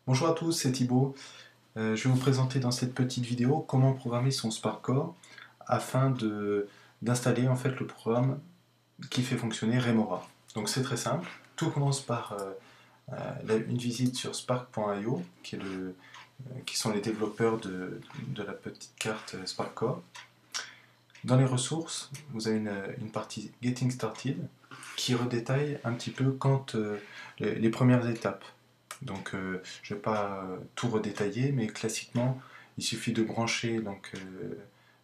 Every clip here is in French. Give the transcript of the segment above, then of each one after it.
Bonjour à tous, c'est Thibaut. Je vais vous présenter dans cette petite vidéo comment programmer son SparkCore afin d'installer en fait le programme qui fait fonctionner Remora. Donc c'est très simple. Tout commence par une visite sur spark.io qui sont les développeurs de la petite carte SparkCore. Dans les ressources, vous avez une partie Getting Started qui redétaille un petit peu les premières étapes. Donc je ne vais pas tout redétailler, mais classiquement, il suffit de brancher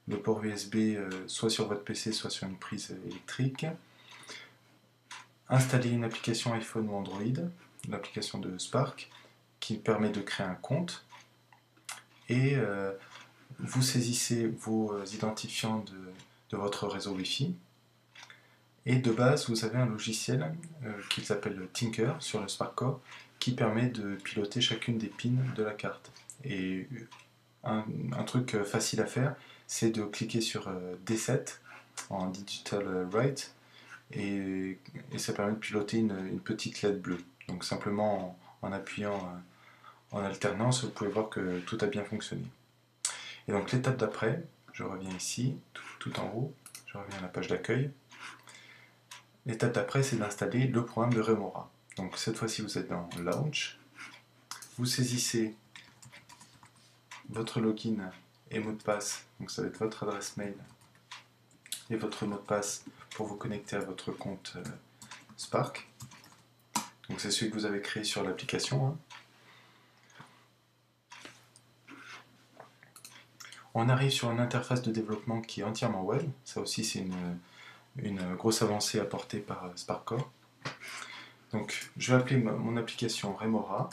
le port USB soit sur votre PC, soit sur une prise électrique, installer une application iPhone ou Android, l'application de Spark, qui permet de créer un compte, et vous saisissez vos identifiants de votre réseau Wi-Fi. Et de base, vous avez un logiciel qui s'appelle Tinker sur le SparkCore qui permet de piloter chacune des pins de la carte. Et un truc facile à faire, c'est de cliquer sur D7 en Digital Write et ça permet de piloter une petite LED bleue. Donc simplement en appuyant en alternance, vous pouvez voir que tout a bien fonctionné. Et donc l'étape d'après, je reviens ici, tout en haut, je reviens à la page d'accueil. L'étape d'après, c'est d'installer le programme de Remora. Donc cette fois-ci, vous êtes dans Launch. Vous saisissez votre login et mot de passe. Donc ça va être votre adresse mail et votre mot de passe pour vous connecter à votre compte Spark. Donc c'est celui que vous avez créé sur l'application. On arrive sur une interface de développement qui est entièrement web. Ça aussi, c'est une grosse avancée apportée par SparkCore. Donc, je vais appeler mon application Remora.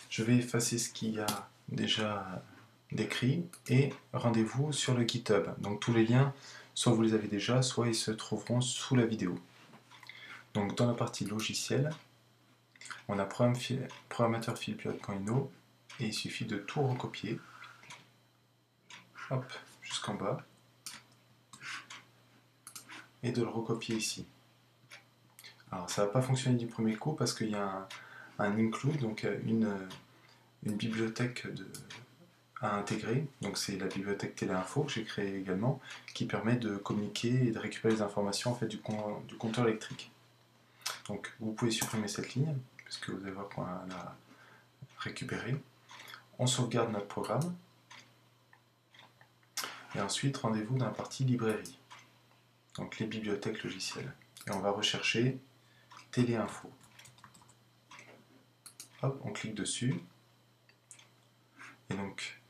Je vais effacer ce qu'il y a déjà décrit et rendez-vous sur le GitHub. Donc, tous les liens, soit vous les avez déjà, soit ils se trouveront sous la vidéo. Donc, dans la partie logiciel, on a programmateur filpilote.ino et il suffit de tout recopier. Hop, jusqu'en bas. Et de le recopier ici. Alors ça ne va pas fonctionner du premier coup parce qu'il y a un include, donc une bibliothèque à intégrer, donc c'est la bibliothèque Téléinfo que j'ai créée également, qui permet de communiquer et de récupérer les informations en fait, du compteur électrique. Donc vous pouvez supprimer cette ligne, puisque vous allez voir qu'on l'a récupérée. On sauvegarde notre programme, et ensuite rendez-vous dans la partie librairie. Donc les bibliothèques logicielles. Et on va rechercher Téléinfo. Hop, on clique dessus. Et donc,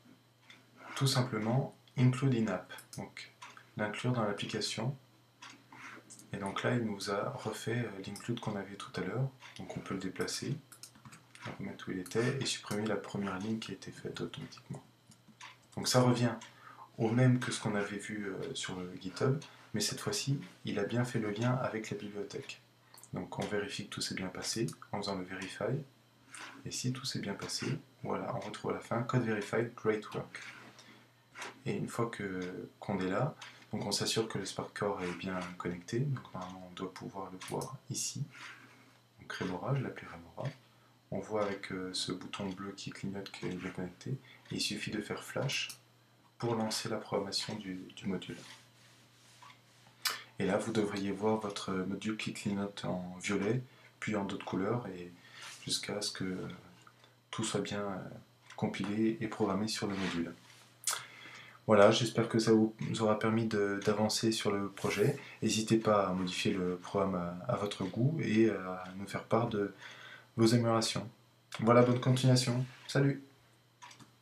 tout simplement, include in app. Donc, l'inclure dans l'application. Et donc là, il nous a refait l'include qu'on avait tout à l'heure. Donc on peut le déplacer, remettre où il était et supprimer la première ligne qui a été faite automatiquement. Donc ça revient au même que ce qu'on avait vu sur le GitHub, mais cette fois-ci, il a bien fait le lien avec la bibliothèque. Donc on vérifie que tout s'est bien passé en faisant le verify. Et si tout s'est bien passé, voilà, on retrouve à la fin code verified, great work. Et une fois qu'on est là, donc on s'assure que le SparkCore est bien connecté. Donc normalement on doit pouvoir le voir ici. Donc Remora, je l'appelle Remora. On voit avec ce bouton bleu qui clignote qu'il est bien connecté. Et il suffit de faire flash pour lancer la programmation du module. Et là, vous devriez voir votre module qui clignote en violet, puis en d'autres couleurs, et jusqu'à ce que tout soit bien compilé et programmé sur le module. Voilà, j'espère que ça vous aura permis d'avancer sur le projet. N'hésitez pas à modifier le programme à votre goût et à nous faire part de vos améliorations. Voilà, bonne continuation. Salut!